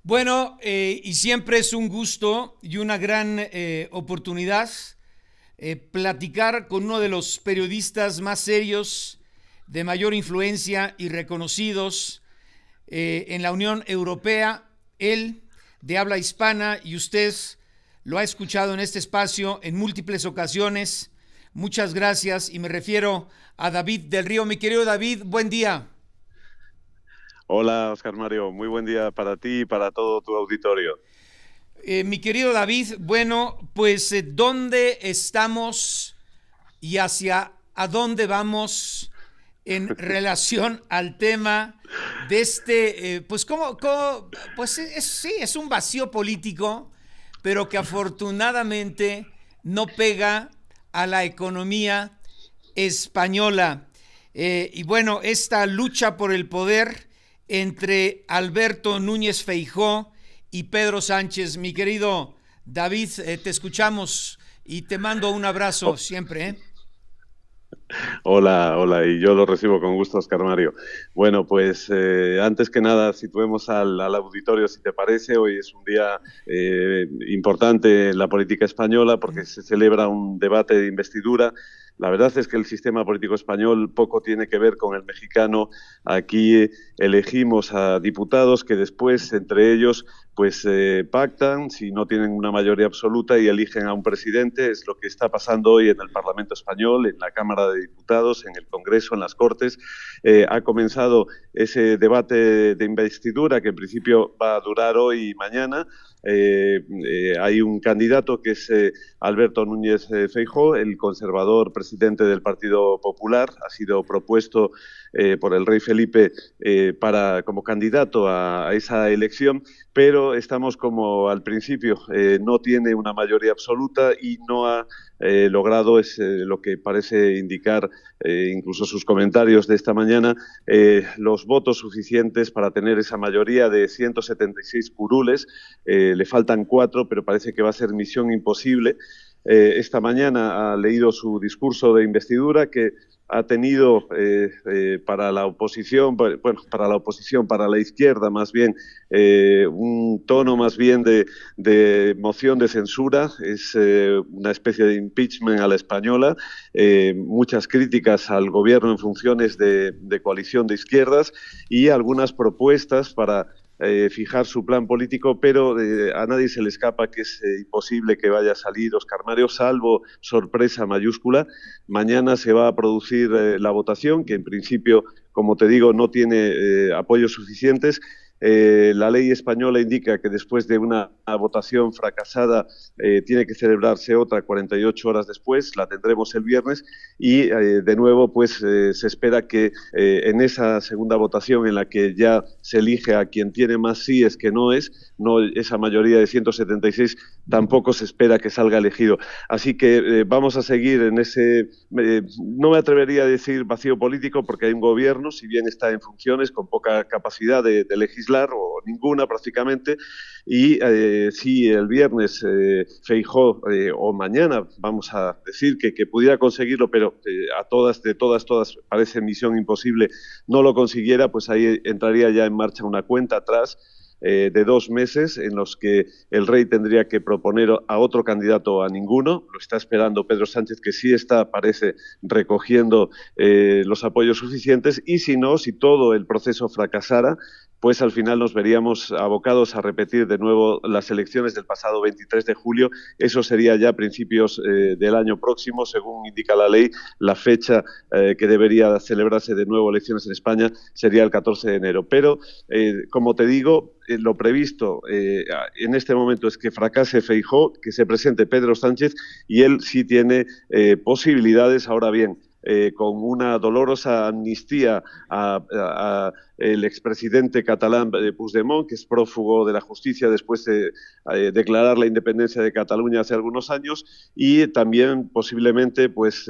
Bueno, y siempre es un gusto y una gran oportunidad platicar con uno de los periodistas más serios, de mayor influencia y reconocidos en la Unión Europea. Él, de habla hispana, y usted lo ha escuchado en este espacio en múltiples ocasiones. Muchas gracias, y me refiero a David del Río. Mi querido David, buen día. Hola, Oscar Mario. Muy buen día para ti y para todo tu auditorio. Mi querido David, bueno, pues ¿dónde estamos y hacia a dónde vamos en relación al tema de pues pues sí, es un vacío político, pero que afortunadamente no pega a la economía española. Y bueno, esta lucha por el poder entre Alberto Núñez Feijó y Pedro Sánchez. Mi querido David, te escuchamos y te mando un abrazo Oh, siempre, ¿eh? hola, hola, y yo lo recibo con gusto, Oscar Mario. Bueno, pues antes que nada, situemos al auditorio, si te parece. Hoy es un día importante en la política española porque se celebra un debate de investidura. La verdad es que el sistema político español poco tiene que ver con el mexicano. Aquí elegimos a diputados que después, entre ellos, pues pactan, si no tienen una mayoría absoluta, y eligen a un presidente. Es lo que está pasando hoy en el Parlamento español, en la Cámara de Diputados, en el Congreso, en las Cortes. Ha comenzado ese debate de investidura que en principio va a durar hoy y mañana. Hay un candidato que es Alberto Núñez Feijóo, el conservador presidente del Partido Popular. Ha sido propuesto por el rey Felipe como candidato a esa elección, pero estamos como al principio. No tiene una mayoría absoluta y no ha logrado, es lo que parece indicar incluso sus comentarios de esta mañana, los votos suficientes para tener esa mayoría de 176 curules. Le faltan 4, pero parece que va a ser misión imposible. Esta mañana ha leído su discurso de investidura, que ha tenido para la oposición, para la izquierda más bien, un tono más bien de moción de censura. Es una especie de impeachment a la española. Muchas críticas al gobierno en funciones de coalición de izquierdas y algunas propuestas para fijar su plan político, pero a nadie se le escapa que es imposible que vaya a salir Oscar Mario, salvo sorpresa mayúscula. Mañana se va a producir la votación, que en principio, como te digo, no tiene apoyos suficientes. La ley española indica que después de una votación fracasada tiene que celebrarse otra 48 horas después. La tendremos el viernes y de nuevo pues se espera que en esa segunda votación, en la que ya se elige a quien tiene más síes que no esa mayoría de 176, tampoco se espera que salga elegido. Así que vamos a seguir en ese, no me atrevería a decir vacío político, porque hay un gobierno, si bien está en funciones, con poca capacidad de legislar, o ninguna prácticamente. Y si el viernes Feijóo, o mañana, vamos a decir que pudiera conseguirlo, pero de todas parece misión imposible, no lo consiguiera, pues ahí entraría ya en marcha una cuenta atrás de 2 meses, en los que el rey tendría que proponer a otro candidato o a ninguno. Lo está esperando Pedro Sánchez, que sí está, parece, recogiendo los apoyos suficientes, y si no, si todo el proceso fracasara, pues al final nos veríamos abocados a repetir de nuevo las elecciones del pasado 23 de julio. Eso sería ya a principios del año próximo, según indica la ley. La fecha que debería celebrarse de nuevo elecciones en España sería el 14 de enero. Pero, como te digo, lo previsto en este momento es que fracase Feijóo, que se presente Pedro Sánchez, y él sí tiene posibilidades. Ahora bien, con una dolorosa amnistía a el expresidente catalán Puigdemont, que es prófugo de la justicia después de declarar la independencia de Cataluña hace algunos años, y también posiblemente pues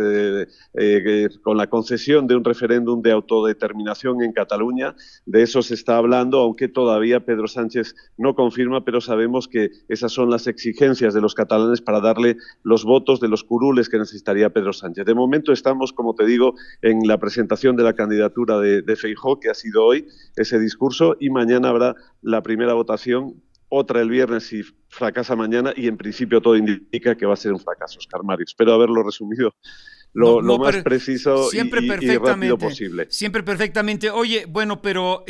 con la concesión de un referéndum de autodeterminación en Cataluña. De eso se está hablando, aunque todavía Pedro Sánchez no confirma, pero sabemos que esas son las exigencias de los catalanes para darle los votos de los curules que necesitaría Pedro Sánchez. De momento estamos como te digo, en la presentación de la candidatura de Feijóo, que ha sido hoy ese discurso, y mañana habrá la primera votación, otra el viernes si fracasa mañana, y en principio todo indica que va a ser un fracaso, Óscar Mario. Espero haberlo resumido lo más preciso y rápido posible. Siempre perfectamente. Oye, bueno, pero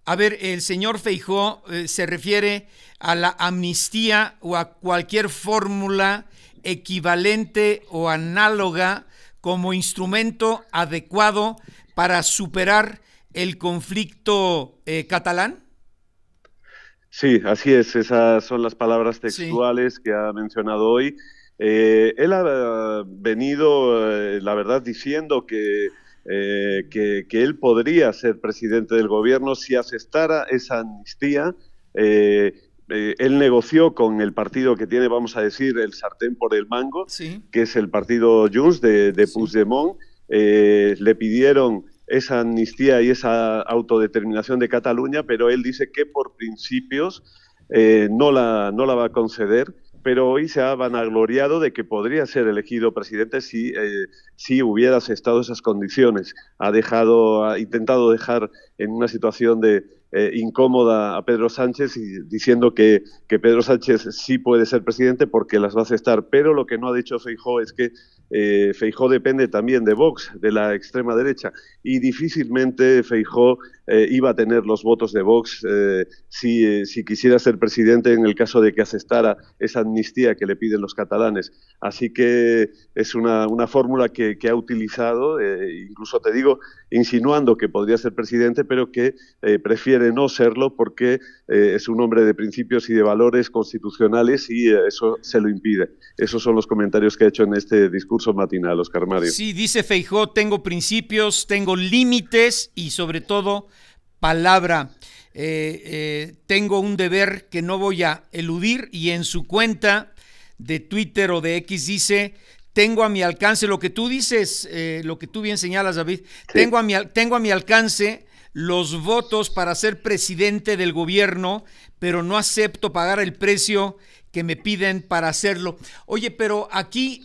a ver, el señor Feijóo se refiere a la amnistía o a cualquier fórmula equivalente o análoga como instrumento adecuado para superar el conflicto catalán. Sí, así es. Esas son las palabras textuales que ha mencionado hoy. Él ha venido, la verdad, diciendo que él podría ser presidente del gobierno si aceptara esa amnistía. Él negoció con el partido que tiene, vamos a decir, el sartén por el mango, que es el partido Junts de Puigdemont. Le pidieron esa amnistía y esa autodeterminación de Cataluña, pero él dice que por principios no la va a conceder. Pero hoy se ha vanagloriado de que podría ser elegido presidente si hubiera aceptado esas condiciones. Ha intentado dejar en una situación incómoda a Pedro Sánchez, diciendo que Pedro Sánchez sí puede ser presidente porque las va a aceptar. Pero lo que no ha dicho Feijóo es que Feijóo depende también de Vox, de la extrema derecha, y difícilmente Feijóo iba a tener los votos de Vox si quisiera ser presidente en el caso de que aceptara esa amnistía que le piden los catalanes. Así que es una fórmula que ha utilizado, incluso te digo, insinuando que podría ser presidente, pero que prefiere no serlo porque es un hombre de principios y de valores constitucionales y eso se lo impide. Esos son los comentarios que ha hecho en este discurso matinal, Óscar Mario. Sí, dice Feijóo, tengo principios, tengo límites y sobre todo palabra. Tengo un deber que no voy a eludir, y en su cuenta de Twitter o de X dice: tengo a mi alcance lo que tú dices, lo que tú bien señalas, David. Sí. Tengo a mi alcance los votos para ser presidente del gobierno, pero no acepto pagar el precio que me piden para hacerlo. Oye, pero aquí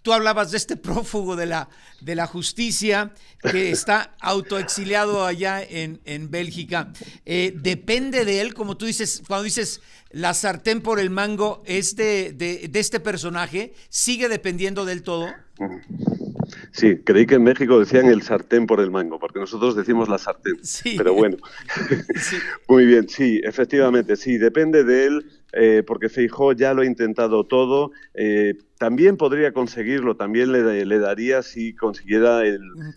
tú hablabas de este prófugo de la justicia que está autoexiliado allá en Bélgica. Depende de él, como tú dices, cuando dices la sartén por el mango, de este personaje, ¿sigue dependiendo del todo? Sí, creí que en México decían el sartén por el mango, porque nosotros decimos la sartén, sí. Pero bueno. Sí. Muy bien, sí, efectivamente, sí, depende de él, porque Feijóo ya lo ha intentado todo. También podría conseguirlo, también le daría si consiguiera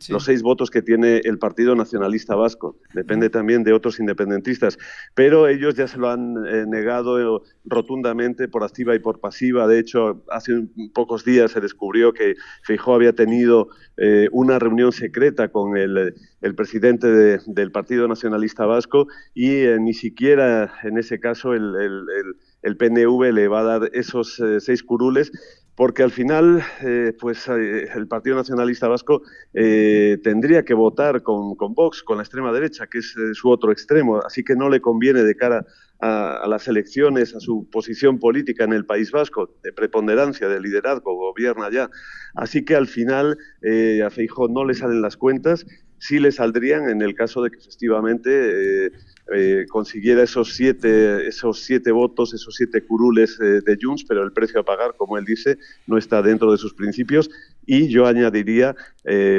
los 6 votos que tiene el Partido Nacionalista Vasco. Depende también de otros independentistas, pero ellos ya se lo han negado rotundamente por activa y por pasiva. De hecho, hace pocos días se descubrió que Feijóo había tenido una reunión secreta con el presidente del Partido Nacionalista Vasco y ni siquiera en ese caso el PNV le va a dar esos 6 curules, porque al final el Partido Nacionalista Vasco tendría que votar con Vox, con la extrema derecha, que es su otro extremo, así que no le conviene de cara a las elecciones, a su posición política en el País Vasco, de preponderancia, de liderazgo, gobierna ya. Así que al final a Feijóo no le salen las cuentas. Sí le saldrían en el caso de que efectivamente consiguiera esos siete votos, esos 7 curules de Junts, pero el precio a pagar, como él dice, no está dentro de sus principios. Y yo añadiría,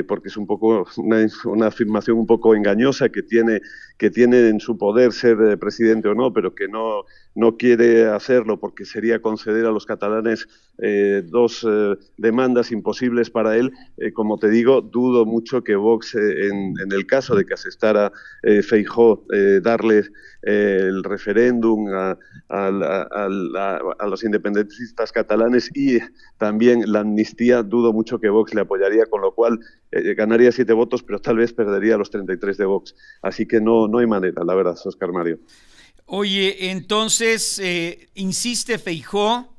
porque es un poco una afirmación un poco engañosa, que tiene en su poder ser presidente o no, pero que no quiere hacerlo porque sería conceder a los catalanes 2 demandas imposibles para él. Como te digo, dudo mucho que Vox, en el caso de que aceptara Feijóo, darle el referéndum a los independentistas catalanes y también la amnistía, dudo mucho que Vox le apoyaría, con lo cual ganaría 7 votos, pero tal vez perdería los 33 de Vox. Así que no hay manera, la verdad, Óscar Mario. Oye, entonces, insiste Feijóo,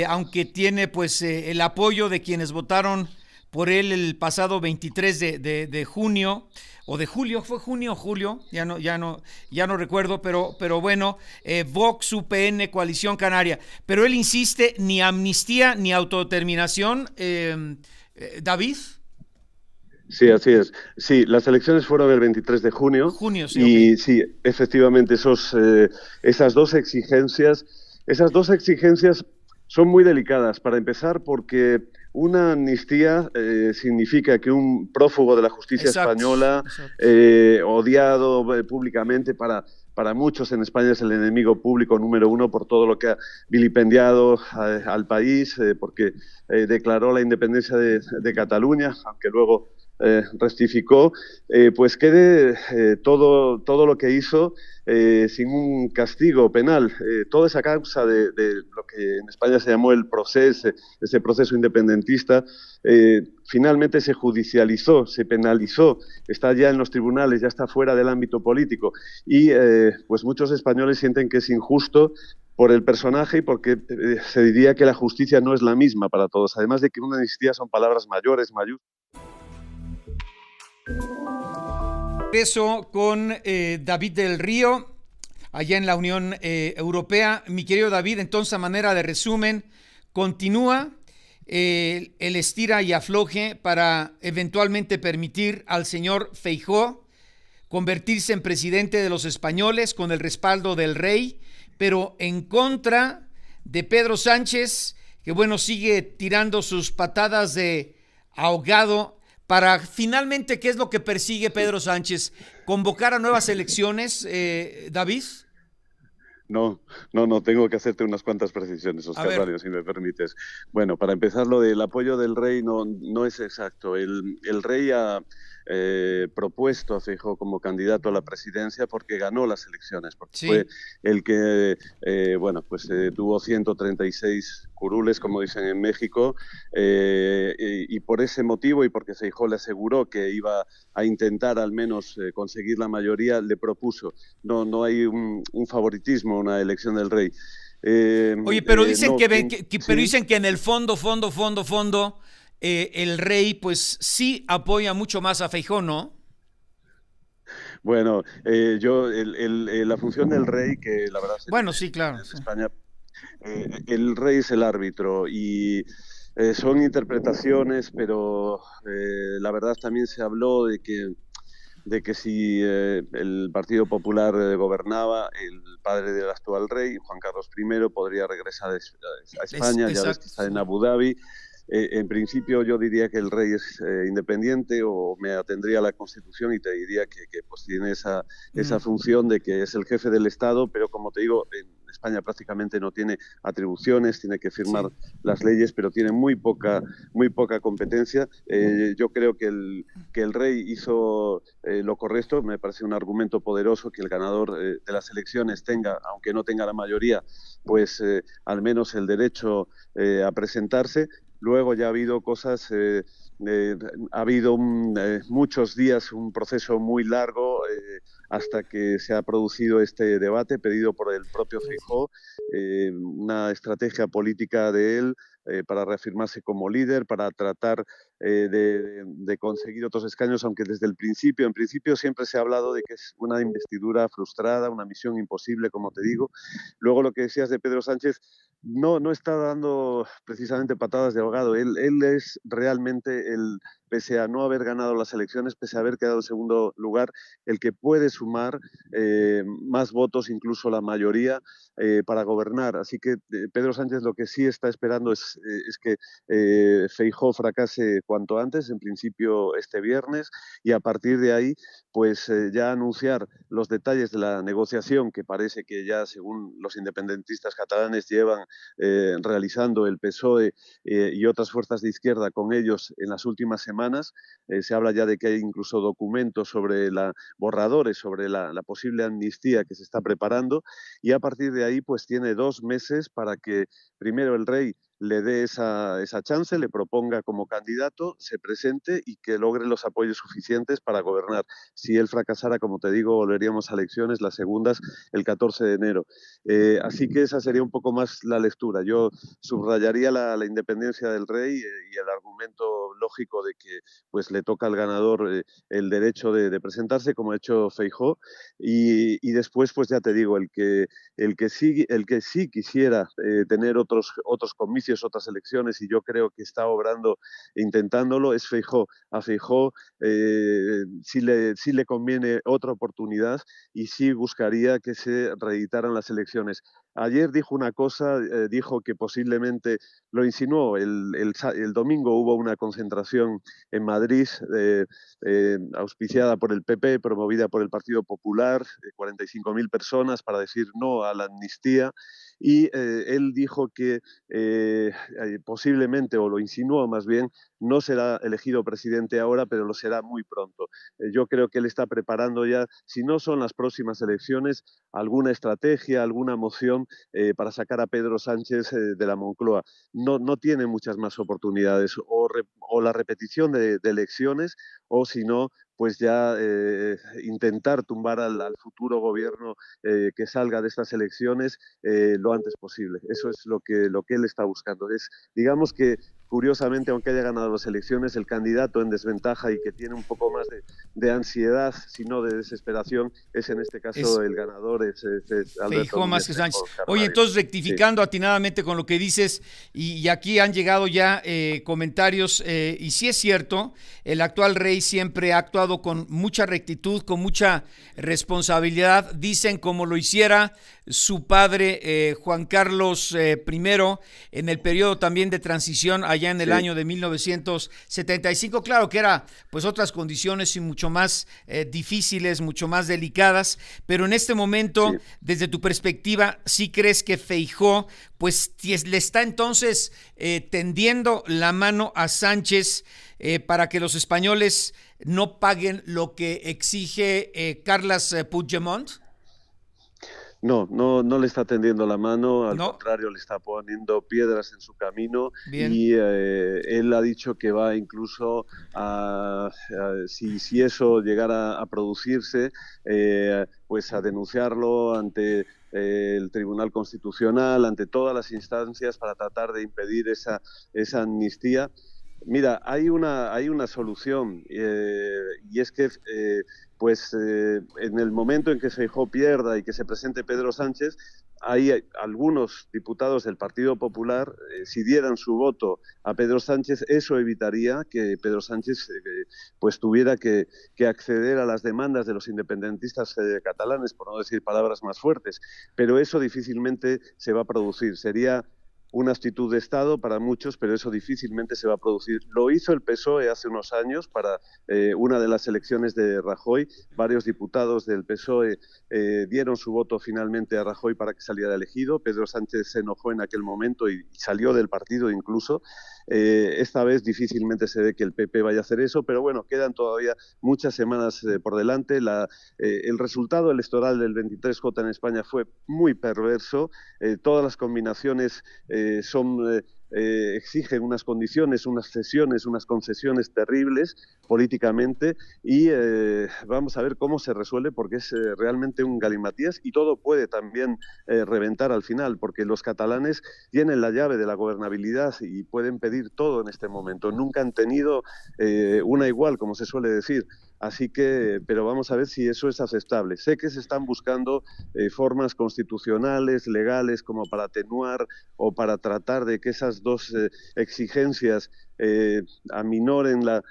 aunque tiene pues el apoyo de quienes votaron por él el pasado 23 de junio, o de julio, ¿fue junio o julio? Ya no recuerdo, pero bueno, Vox, UPN, Coalición Canaria. Pero él insiste, ni amnistía ni autodeterminación, David. Sí, así es. Sí, las elecciones fueron el 23 de junio Junio, sí, ok. y sí, efectivamente, esas dos exigencias son muy delicadas. Para empezar, porque una amnistía significa que un prófugo de la justicia Exacto, española, exacto. odiado públicamente para muchos en España es el enemigo público número uno por todo lo que ha vilipendiado al país, porque declaró la independencia de Cataluña, aunque luego rectificó, pues quede todo lo que hizo sin un castigo penal. Toda esa causa de lo que en España se llamó el proceso, ese proceso independentista, finalmente se judicializó, se penalizó, está ya en los tribunales, ya está fuera del ámbito político y pues muchos españoles sienten que es injusto por el personaje y porque se diría que la justicia no es la misma para todos, además de que una amnistía son palabras mayores, mayúsculas. Eso con David del Río, allá en la Unión Europea. Mi querido David, entonces a manera de resumen, continúa el estira y afloje para eventualmente permitir al señor Feijóo convertirse en presidente de los españoles con el respaldo del rey, pero en contra de Pedro Sánchez, que bueno, sigue tirando sus patadas de ahogado para finalmente, ¿qué es lo que persigue Pedro Sánchez? ¿Convocar a nuevas elecciones, David? No, no, tengo que hacerte unas cuantas precisiones, A Oscar ver, Mario, si me permites. Bueno, para empezar, lo del apoyo del rey no es exacto. El rey ha propuesto a Feijóo como candidato a la presidencia porque ganó las elecciones, porque fue sí. el que, bueno, pues tuvo 136 curules, como dicen en México, y por ese motivo y porque Feijóo le aseguró que iba a intentar al menos conseguir la mayoría, le propuso. No hay un favoritismo, una elección del rey. Oye, pero dicen No, quien pero sí. dicen que en el fondo, el rey pues sí apoya mucho más a Feijóo, ¿no? Bueno, la función del rey, que la verdad se Bueno, tiene sí, claro. en Sí. España, el rey es el árbitro y son interpretaciones, pero la verdad también se habló de que si el Partido Popular gobernaba, el padre del actual rey, Juan Carlos I, podría regresar a España, ya ves que Exacto, está en sí. Abu Dhabi. En principio yo diría que el rey es independiente o me atendría a la Constitución y te diría que pues tiene esa Mm, función de que es el jefe del Estado, pero como te digo, en España prácticamente no tiene atribuciones, tiene que firmar sí. las leyes, pero tiene muy poca competencia. Yo creo que el rey hizo lo correcto, me parece un argumento poderoso que el ganador de las elecciones tenga, aunque no tenga la mayoría, pues al menos el derecho a presentarse. Luego ya ha habido cosas, ha habido muchos días, un proceso muy largo hasta que se ha producido este debate pedido por el propio Feijóo, una estrategia política de él para reafirmarse como líder, para tratar de conseguir otros escaños, aunque desde el principio, en principio siempre se ha hablado de que es una investidura frustrada, una misión imposible, como te digo. Luego lo que decías de Pedro Sánchez, no está dando precisamente patadas de ahogado. Él es realmente pese a no haber ganado las elecciones, pese a haber quedado en segundo lugar, el que puede sumar más votos, incluso la mayoría, para gobernar. Así que Pedro Sánchez lo que sí está esperando es que Feijóo fracase cuanto antes, en principio este viernes, y a partir de ahí, pues ya anunciar los detalles de la negociación que parece que ya, según los independentistas catalanes, llevan realizando el PSOE y otras fuerzas de izquierda con ellos en las últimas semanas. Se habla ya de que hay incluso documentos sobre borradores sobre la posible amnistía que se está preparando y a partir de ahí pues tiene 2 meses para que primero el rey le dé esa chance, le proponga como candidato, se presente y que logre los apoyos suficientes para gobernar. Si él fracasara, como te digo, volveríamos a elecciones, las segundas, el 14 de enero. Así que esa sería un poco más la lectura. Yo subrayaría la independencia del rey y el argumento lógico de que pues le toca al ganador el derecho de presentarse, como ha hecho Feijóo, y después, pues ya te digo, el que sí quisiera tener otros comicios comicios, otras elecciones, y yo creo que está obrando intentándolo, es Feijóo. A Feijóo sí le conviene otra oportunidad y sí buscaría que se reeditaran las elecciones. Ayer dijo una cosa, dijo que posiblemente, lo insinuó, el domingo hubo una concentración en Madrid auspiciada por el PP, promovida por el Partido Popular, 45.000 personas para decir no a la amnistía, y él dijo que posiblemente, o lo insinuó más bien, no será elegido presidente ahora, pero lo será muy pronto. Yo creo que él está preparando ya, si no son las próximas elecciones, alguna estrategia, alguna moción para sacar a Pedro Sánchez de la Moncloa. No tiene muchas más oportunidades, o la repetición de elecciones, o si no, pues ya intentar tumbar al futuro gobierno que salga de estas elecciones lo antes posible. Eso es lo que él está buscando. Digamos que, curiosamente, aunque haya ganado las elecciones, el candidato en desventaja y que tiene un poco más de ansiedad, si no de desesperación, es en este caso el ganador, es Alberto Feijóo más Núñez que Sánchez. Feijóo. Oye, entonces rectificando atinadamente con lo que dices, y aquí han llegado ya comentarios, y sí es cierto, el actual rey siempre ha actuado con mucha rectitud, con mucha responsabilidad, dicen como lo hiciera su padre Juan Carlos I en el periodo también de transición allá en el año de 1975, claro que era pues otras condiciones y mucho más difíciles, mucho más delicadas, pero en este momento, desde tu perspectiva, ¿sí crees que Feijóo pues le está entonces tendiendo la mano a Sánchez para que los españoles no paguen lo que exige Carles Puigdemont? No le está tendiendo la mano, al No. contrario, le está poniendo piedras en su camino. Bien. Y él ha dicho que va incluso si eso llegara a producirse, pues a denunciarlo ante el Tribunal Constitucional, ante todas las instancias para tratar de impedir esa amnistía. Mira, hay una solución y es que en el momento en que Feijóo pierda y que se presente Pedro Sánchez, hay algunos diputados del Partido Popular, si dieran su voto a Pedro Sánchez, eso evitaría que Pedro Sánchez pues tuviera que acceder a las demandas de los independentistas catalanes, por no decir palabras más fuertes, pero eso difícilmente se va a producir. Sería una actitud de Estado para muchos, pero eso difícilmente se va a producir. Lo hizo el PSOE hace unos años para una de las elecciones de Rajoy. Varios diputados del PSOE dieron su voto finalmente a Rajoy para que saliera elegido. Pedro Sánchez se enojó en aquel momento y salió del partido incluso. Esta vez difícilmente se ve que el PP vaya a hacer eso, pero bueno, quedan todavía muchas semanas por delante. El resultado electoral del 23J en España fue muy perverso. Todas las combinaciones exigen unas condiciones, unas cesiones, unas concesiones terribles políticamente, y vamos a ver cómo se resuelve, porque es realmente un galimatías, y todo puede también reventar al final, porque los catalanes tienen la llave de la gobernabilidad y pueden pedir todo en este momento. Nunca han tenido una igual, como se suele decir. Así que, pero vamos a ver si eso es aceptable. Sé que se están buscando formas constitucionales, legales, como para atenuar o para tratar de que esas dos exigencias aminoren la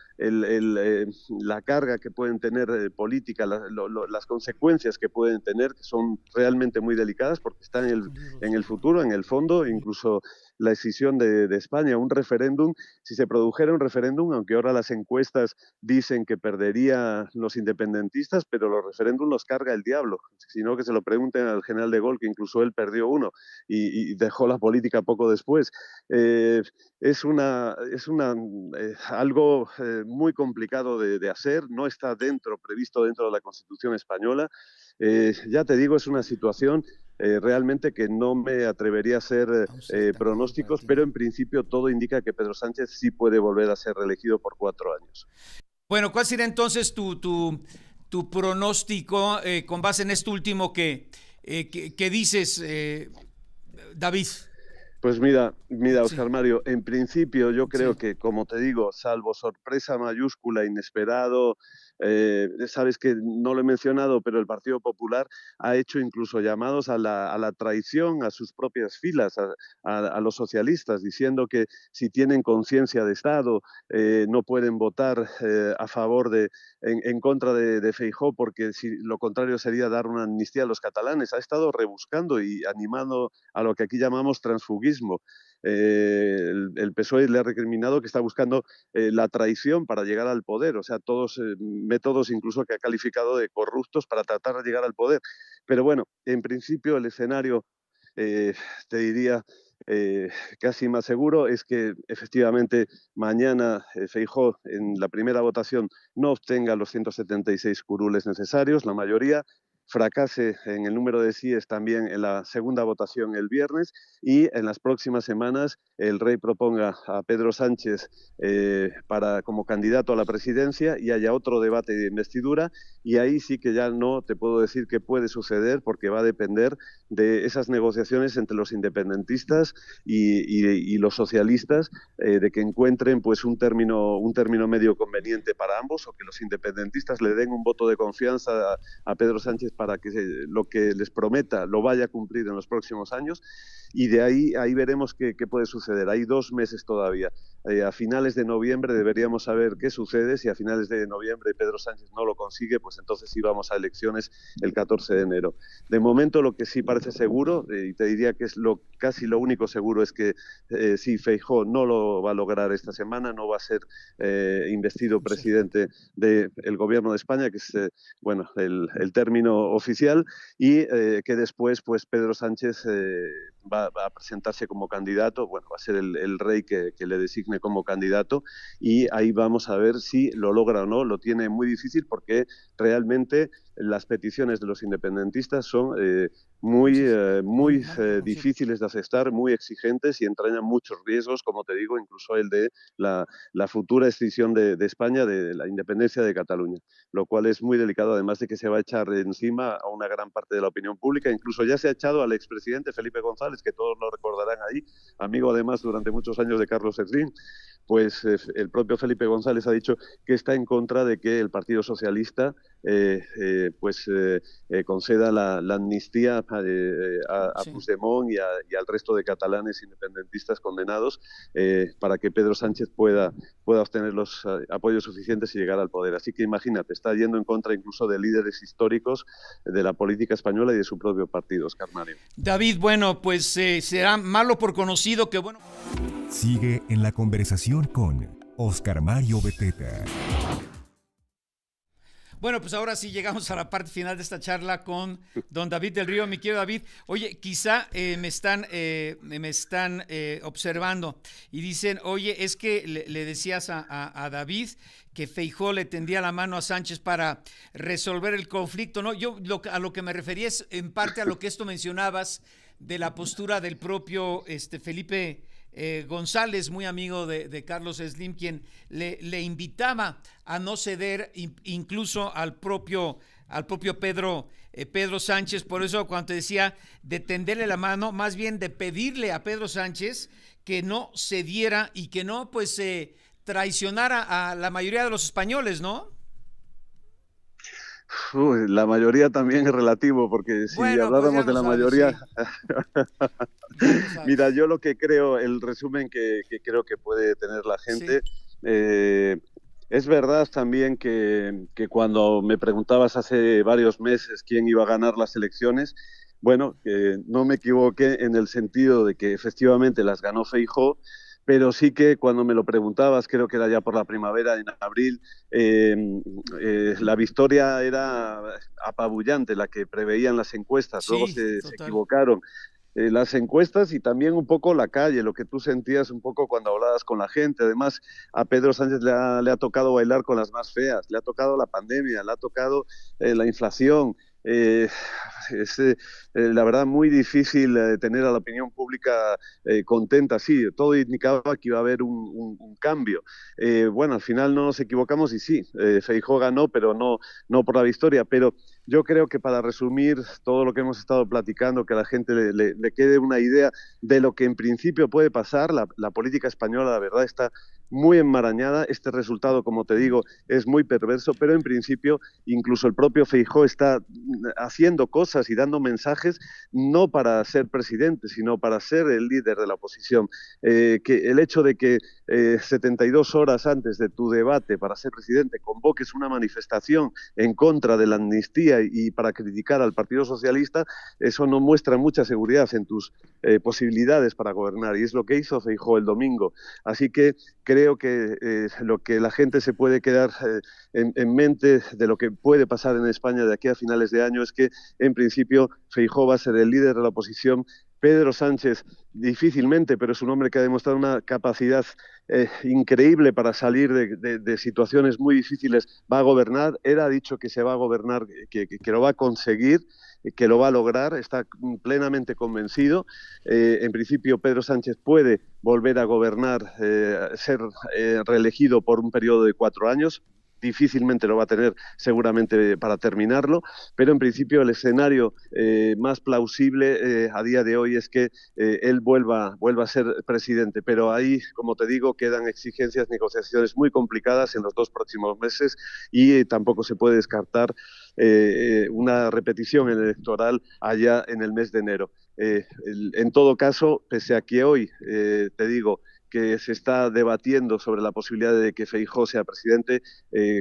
carga que pueden tener política, las consecuencias que pueden tener, que son realmente muy delicadas, porque están en el futuro, en el fondo, incluso la decisión de España, un referéndum. Si se produjera un referéndum, aunque ahora las encuestas dicen que perdería los independentistas, pero los referéndums los carga el diablo, sino que se lo pregunten al general de Gaulle, que incluso él perdió uno y dejó la política poco después. Es algo muy complicado de hacer, no está previsto dentro de la Constitución española. Ya te digo, es una situación realmente que no me atrevería a hacer pronósticos, pero en principio todo indica que Pedro Sánchez sí puede volver a ser reelegido por 4 años. Bueno, ¿cuál sería entonces tu pronóstico con base en esto último que dices, David? Pues mira, Óscar Mario, en principio yo creo que, como te digo, salvo sorpresa mayúscula, inesperado, sabes que no lo he mencionado, pero el Partido Popular ha hecho incluso llamados a la traición a sus propias filas, a los socialistas, diciendo que si tienen conciencia de Estado no pueden votar a favor en contra de Feijóo, porque si, lo contrario sería dar una amnistía a los catalanes. Ha estado rebuscando y animando a lo que aquí llamamos transfugismo. El PSOE le ha recriminado que está buscando la traición para llegar al poder, o sea, todos métodos incluso que ha calificado de corruptos para tratar de llegar al poder. Pero bueno, en principio el escenario, te diría, casi más seguro es que efectivamente mañana Feijóo en la primera votación no obtenga los 176 curules necesarios, la mayoría, fracase en el número de síes también en la segunda votación el viernes y en las próximas semanas el rey proponga a Pedro Sánchez como candidato a la presidencia y haya otro debate de investidura, y ahí sí que ya no te puedo decir qué puede suceder porque va a depender de esas negociaciones entre los independentistas y los socialistas, de que encuentren pues un término medio conveniente para ambos, o que los independentistas le den un voto de confianza a Pedro Sánchez para que lo que les prometa lo vaya a cumplir en los próximos años, y de ahí veremos qué puede suceder. Hay 2 meses todavía. A finales de noviembre deberíamos saber qué sucede. Si a finales de noviembre Pedro Sánchez no lo consigue, pues entonces sí vamos a elecciones el 14 de enero. De momento lo que sí parece seguro, y te diría que es casi lo único seguro, es que sí, Feijóo no lo va a lograr esta semana, no va a ser investido presidente del gobierno de España, que es bueno, el término oficial, y que después pues Pedro Sánchez va a presentarse como candidato, bueno, va a ser el rey que le designe como candidato, y ahí vamos a ver si lo logra o no. Lo tiene muy difícil porque realmente las peticiones de los independentistas son muy difíciles de aceptar, muy exigentes, y entrañan muchos riesgos, como te digo, incluso el de la futura extinción de España, de la independencia de Cataluña, lo cual es muy delicado, además de que se va a echar encima a una gran parte de la opinión pública. Incluso ya se ha echado al expresidente Felipe González, que todos lo recordarán ahí, amigo además durante muchos años de Carlos Slim. Pues el propio Felipe González ha dicho que está en contra de que el Partido Socialista conceda la amnistía a Puigdemont y al resto de catalanes independentistas condenados, para que Pedro Sánchez pueda obtener los apoyos suficientes y llegar al poder. Así que imagínate, está yendo en contra incluso de líderes históricos de la política española y de su propio partido, Óscar Mario. David, bueno, pues será malo por conocido que bueno. Sigue en la conversación con Óscar Mario Beteta. Bueno, pues ahora sí llegamos a la parte final de esta charla con don David del Río. Mi querido David, oye, quizá me están observando y dicen, oye, es que le decías a David que Feijóo le tendía la mano a Sánchez para resolver el conflicto, ¿no? Yo a lo que me refería es en parte a lo que esto mencionabas de la postura del propio Felipe González, muy amigo de Carlos Slim, quien le invitaba a no ceder incluso al propio Pedro Sánchez. Por eso cuando te decía de tenderle la mano, más bien de pedirle a Pedro Sánchez que no cediera y que no pues traicionara a la mayoría de los españoles, ¿no? La mayoría también es relativo, porque si habláramos de la mayoría... Sí. Mira, yo lo que creo, el resumen que creo que puede tener la gente, sí. Es verdad también que cuando me preguntabas hace varios meses quién iba a ganar las elecciones, bueno, no me equivoqué en el sentido de que efectivamente las ganó Feijóo, pero sí que cuando me lo preguntabas, creo que era ya por la primavera, en abril, la victoria era apabullante, la que preveían las encuestas. Sí, luego se equivocaron las encuestas y también un poco la calle, lo que tú sentías un poco cuando hablabas con la gente. Además, a Pedro Sánchez le ha tocado bailar con las más feas, le ha tocado la pandemia, le ha tocado la inflación. Es la verdad muy difícil tener a la opinión pública contenta. Sí, todo indicaba que iba a haber un cambio. Bueno, al final no nos equivocamos y sí, Feijóo ganó, pero no por la victoria. Pero yo creo que para resumir todo lo que hemos estado platicando, que a la gente le quede una idea de lo que en principio puede pasar, la política española, la verdad, está muy enmarañada. Este resultado, como te digo, es muy perverso, pero en principio incluso el propio Feijóo está haciendo cosas y dando mensajes no para ser presidente, sino para ser el líder de la oposición. Que el hecho de que 72 horas antes de tu debate para ser presidente convoques una manifestación en contra de la amnistía y para criticar al Partido Socialista, eso no muestra mucha seguridad en tus posibilidades para gobernar, y es lo que hizo Feijóo el domingo. Así que creo que lo que la gente se puede quedar en mente de lo que puede pasar en España de aquí a finales de año es que, en principio, Feijóo va a ser el líder de la oposición. Pedro Sánchez difícilmente, pero es un hombre que ha demostrado una capacidad increíble para salir de situaciones muy difíciles. Va a gobernar, él ha dicho que se va a gobernar, que lo va a conseguir, que lo va a lograr, está plenamente convencido. En principio, Pedro Sánchez puede volver a gobernar, ser reelegido por un periodo de 4 años. Difícilmente lo va a tener seguramente para terminarlo, pero en principio el escenario más plausible a día de hoy es que él vuelva a ser presidente, pero ahí, como te digo, quedan exigencias, negociaciones muy complicadas en los 2 próximos meses y tampoco se puede descartar una repetición electoral allá en el mes de enero. En todo caso, pese a que hoy, te digo, que se está debatiendo sobre la posibilidad de que Feijóo sea presidente,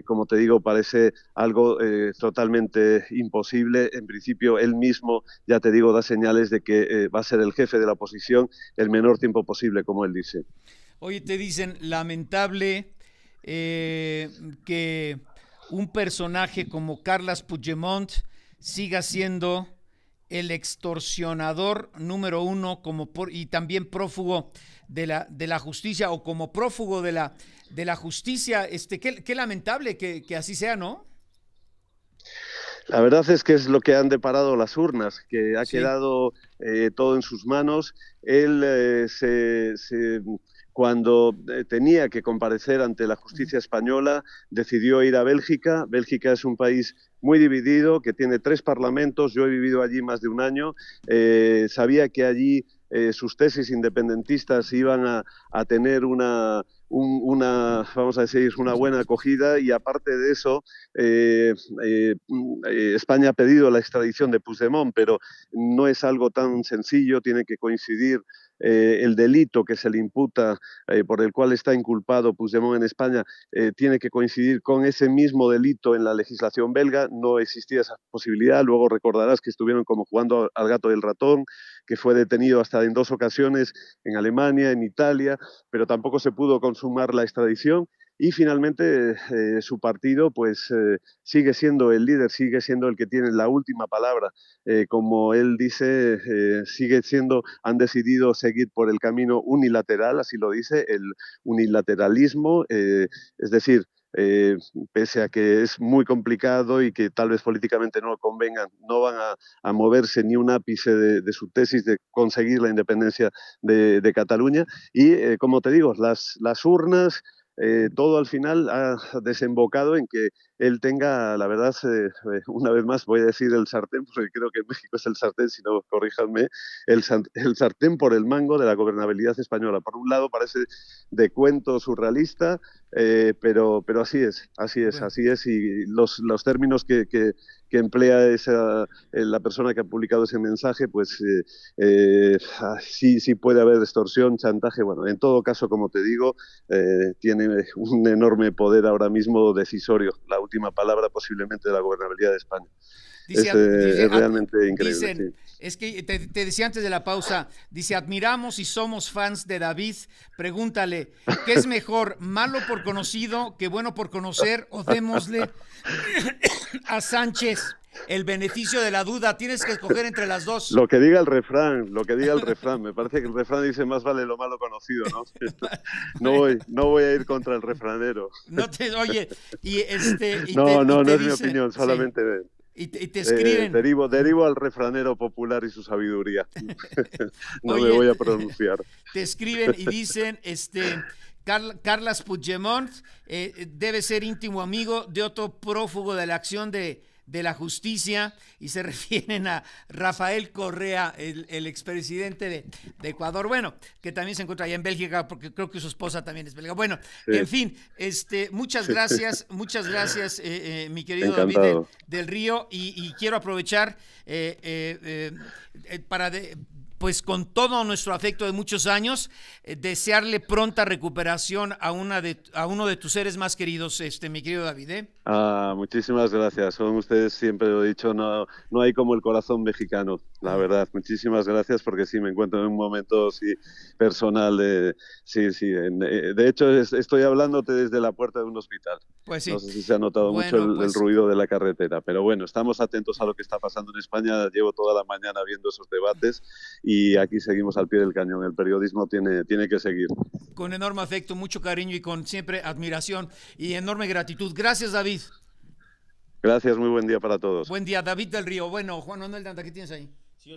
como te digo, parece algo totalmente imposible. En principio, él mismo, ya te digo, da señales de que va a ser el jefe de la oposición el menor tiempo posible, como él dice. Oye, te dicen, lamentable que un personaje como Carles Puigdemont siga siendo el extorsionador número 1 y también prófugo de la justicia, o como prófugo de la justicia. Qué lamentable que así sea, ¿no? La verdad es que es lo que han deparado las urnas, que ha Sí. quedado todo en sus manos. Él cuando tenía que comparecer ante la justicia española, decidió ir a Bélgica. Bélgica es un país muy dividido, que tiene 3 parlamentos. Yo he vivido allí más de un año. Sabía que allí sus tesis independentistas iban a tener vamos a decir, una buena acogida, y aparte de eso, España ha pedido la extradición de Puigdemont, pero no es algo tan sencillo. Tiene que coincidir el delito que se le imputa, por el cual está inculpado Puigdemont en España, tiene que coincidir con ese mismo delito en la legislación belga. No existía esa posibilidad. Luego recordarás que estuvieron como jugando al gato y el ratón, que fue detenido hasta en 2 ocasiones en Alemania, en Italia, pero tampoco se pudo consumar la extradición. Y finalmente su partido pues sigue siendo el líder, sigue siendo el que tiene la última palabra. Como él dice, han decidido seguir por el camino unilateral, así lo dice, el unilateralismo, es decir, pese a que es muy complicado y que tal vez políticamente no convengan, no van a moverse ni un ápice de su tesis de conseguir la independencia de Cataluña. Y como te digo, las urnas, todo al final ha desembocado en que él tenga, la verdad, una vez más voy a decir el sartén, porque creo que en México es el sartén, si no, corríjanme, el sartén por el mango de la gobernabilidad española. Por un lado parece de cuento surrealista, pero así es, y los términos que emplea la persona que ha publicado ese mensaje, pues sí puede haber extorsión, chantaje. Bueno, en todo caso, como te digo, tiene un enorme poder ahora mismo decisorio, la última palabra posiblemente de la gobernabilidad de España. Es realmente increíble. Dicen, sí. Es que te decía antes de la pausa, dice, admiramos y somos fans de David. Pregúntale, ¿qué es mejor, malo por conocido que bueno por conocer? O démosle a Sánchez el beneficio de la duda. Tienes que escoger entre las dos. Lo que diga el refrán. Me parece que el refrán dice más vale lo malo conocido, ¿no? No voy a ir contra el refranero. Oye, no es mi opinión, solamente... Sí. Y te escriben. Derivo al refranero popular y su sabiduría. Oye, me voy a pronunciar. Te escriben y dicen, Carles Puigdemont debe ser íntimo amigo de otro prófugo de la acción de de la justicia y se refieren a Rafael Correa, el expresidente de Ecuador, bueno, que también se encuentra allá en Bélgica porque creo que su esposa también es belga. Bueno, Sí. en fin, muchas gracias, mi querido Encantado. David del Río, y quiero aprovechar para pues con todo nuestro afecto de muchos años, desearle pronta recuperación a uno de tus seres más queridos, mi querido David, ¿eh? Muchísimas gracias. Son ustedes, siempre lo he dicho, no hay como el corazón mexicano, la verdad. Muchísimas gracias porque sí, me encuentro en un momento personal. De hecho, estoy hablándote desde la puerta de un hospital. Pues sí. No sé si se ha notado mucho el ruido de la carretera, pero bueno, estamos atentos a lo que está pasando en España. Llevo toda la mañana viendo esos debates y aquí seguimos al pie del cañón. El periodismo tiene que seguir. Con enorme afecto, mucho cariño y con siempre admiración y enorme gratitud. Gracias, David. Gracias, muy buen día para todos. Buen día, David del Río. Bueno, Juan Manuel Danta, ¿qué tienes ahí?